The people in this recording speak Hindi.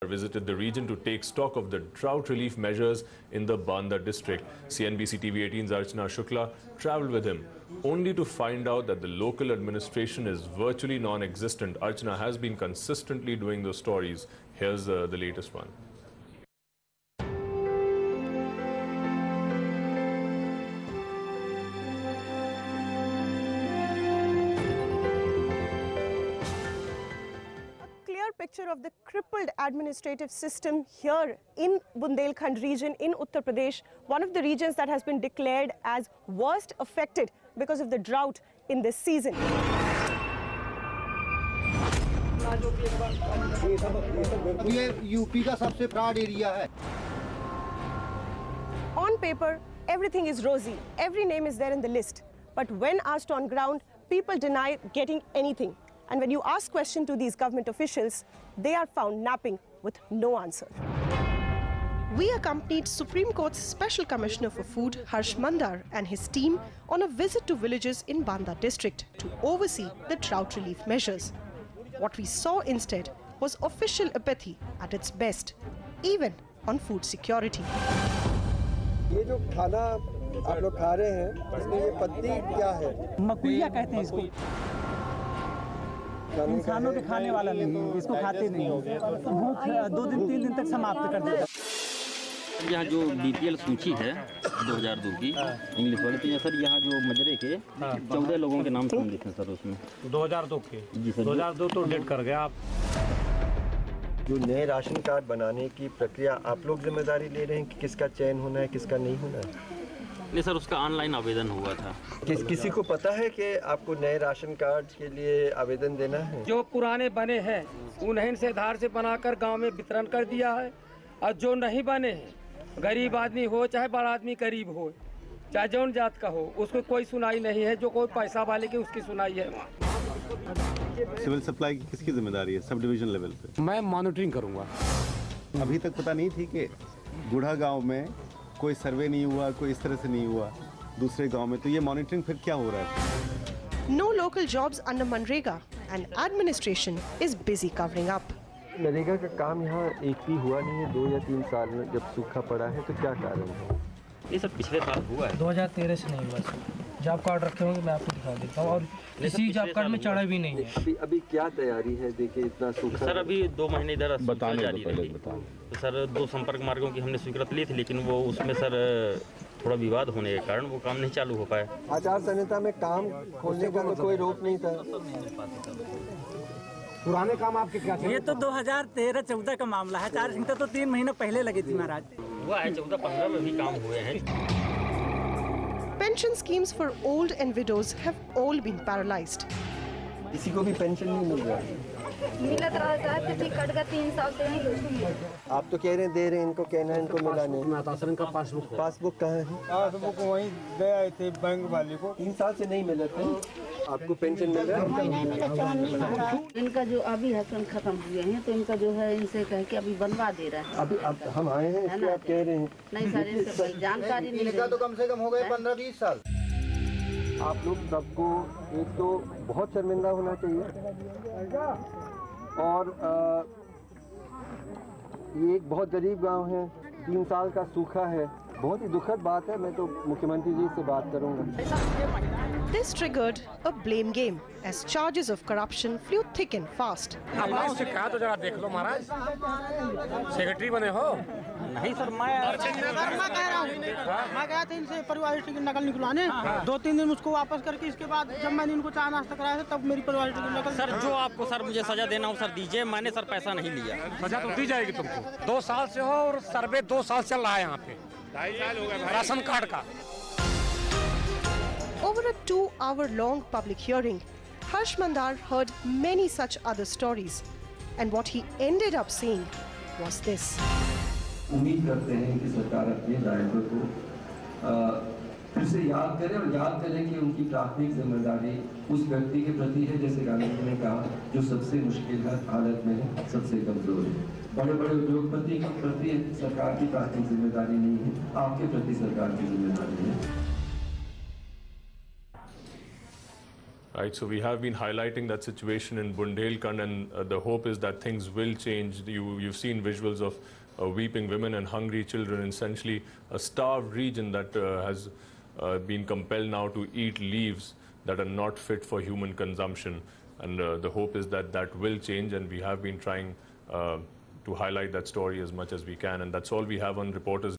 visited the region to take stock of the drought relief measures in the Banda district. CNBC TV 18's Archana Shukla traveled with him, only to find out that the local administration is virtually non-existent. Archana has been consistently doing those stories. Here's the latest one. Picture of the crippled administrative system here in Bundelkhand region in Uttar Pradesh, one of the regions that has been declared as worst affected because of the drought in this season. On paper, everything is rosy. Every name is there in the list. But when asked on ground, people deny getting anything. And when you ask questions to these government officials, they are found napping with no answer. We accompanied Supreme Court's Special Commissioner for Food, Harsh Mandar, and his team on a visit to villages in Banda district to oversee the drought relief measures. What we saw instead was official apathy at its best, even on food security. ये जो खाना आप लोग खा रहे हैं, इसमें ये पत्ती क्या है? मकुइया कहते हैं इसको। इंसानों के खाने वाला नहीं, इसको खाते नहीं, भूख 2 दिन 3 दिन तक समाप्त कर देता। यहाँ जो बीपीएल सूची है 2002 की इंग्लिश वाले, तो सर यहाँ जो मजरे के 14 लोगों के नाम सम्मिलित हैं सर उसमें। 2002 के? जी सर। 2002 तो डेट कर गया आप। जो नए राशन कार्ड बनाने की प्रक्रिया, आप लोग जिम्मेदारी ले रहे हैं कि किसका चयन होना है, किसका नहीं होना है? नहीं सर, उसका ऑनलाइन आवेदन हुआ था। किसी को पता है कि आपको नए राशन कार्ड के लिए आवेदन देना है? जो पुराने बने हैं उन्हें से धार से बनाकर गांव में वितरण कर दिया है, और जो नहीं बने हैं, गरीब आदमी हो चाहे बड़ा आदमी गरीब हो, चाहे जौन जात का हो, उसको कोई सुनाई नहीं है। जो कोई पैसा वाले की उसकी सुनाई है। सिविल सप्लाई की किसकी जिम्मेदारी है सब डिवीजन लेवल पे? मैं मॉनिटरिंग करूंगा। अभी तक पता नहीं थी कि बूढ़ा गांव में कोई सर्वे नहीं हुआ, कोई इस तरह से नहीं हुआ दूसरे गांव में, तो ये मॉनिटरिंग फिर क्या हो रहा है? No local jobs under Manrega and administration is busy covering up. NREGA का काम यहाँ एक भी हुआ नहीं है 2 या 3 साल में, जब सूखा पड़ा है, तो क्या कारण है? ये सब पिछले साल हुआ है। 2013 से नहीं हुआ सर। जॉब कार्ड रखे होंगे, मैं आपको दिखा देता हूँ, और किसी जॉब कार्ड में चढ़ा भी नहीं है। अभी क्या तैयारी है? देखिए इतना सूखा सर, अभी 2 महीने इधर जारी रही। तो सर 2 संपर्क मार्गों की हमने स्वीकृति ली थी, लेकिन वो उसमें सर थोड़ा विवाद होने के कारण वो काम नहीं चालू हो पाया। आचार संहिता में काम खोलने का तो कोई रोक नहीं था। पुराने काम आपके क्या थे? ये तो 2013-14 का मामला है। आचार संहिता तो 3 महीने पहले लगी थी महाराज। हुआ है 14-15 में भी काम हुए हैं। Pension schemes for old and widows have all been paralyzed. किसी को भी पेंशन नहीं मिल रहा। मिलत रहा है, तो कट गया 3 साल से नहीं। आप तो कह रहे हैं दे रहे हैं, इनको कहना है इनको मिला नहीं। का पासबुक कहाँ है? पासबुक वहीं गए थे बैंक वाले को। 3 साल से नहीं मिला था। आपको पेंशन मिल रहा है? इनका जो अभी हसन खत्म हुए हैं, तो इनका जो है इनसे कह के अभी बनवा दे रहा है। अभी अब हम आए हैं, इसलिए आप कह रहे हैं? नहीं सर, इनसे कोई जानकारी नहीं है। तो कम से कम हो गए 15-20 साल। आप लोग सबको एक तो बहुत शर्मिंदा होना चाहिए, और ये एक बहुत गरीब गांव है, 3 साल का सूखा है, बहुत ही दुखद बात है। मैं तो मुख्यमंत्री जी से बात करूंगा। This triggered a blame game as charges of corruption flew thick and fast. अब से कहा तो जरा देख लो महाराज, सेक्रेटरी बने हो? नहीं सर, मैं कह रहा हूँ, मैं गया था इनसे परिवार की नकल निकलवाने। 2-3 दिन मुझको वापस करके, इसके बाद जब मैंने इनको चाय नाश्ता कराया था, तब मेरी परिवार की नकल। सर जो आपको सर मुझे सजा देना हो सर दीजिए, मैंने सर पैसा नहीं लिया। सजा तो दी जाएगी तुमको। 2 साल से हो, और सर्वे 2 साल चल रहा है यहाँ पे, 2.5 साल हो गए राशन कार्ड का। Over a 2-hour-long public hearing, Harsh Mandar heard many such other stories, and what he ended up saying was this. उम्मीद करते हैं कि सरकार अपने दायित्व को फिर से याद करे, और याद करें कि उनकी प्राथमिक जिम्मेदारी उस व्यक्ति के प्रति है, जैसे गांधी जी ने कहा, जो सबसे मुश्किल हालत में है, सबसे कमजोर है। बड़े बड़े उद्योगपति के प्रति सरकार की प्राथमिक जिम्मेदारी नहीं है, आपके प्रति सरकार की जिम्मेदारी है। Right, so we have been highlighting that situation in Bundelkhand, and the hope is that things will change. You've seen visuals of weeping women and hungry children, essentially a starved region that has been compelled now to eat leaves that are not fit for human consumption. And the hope is that that will change, and we have been trying to highlight that story as much as we can. And that's all we have on Reporters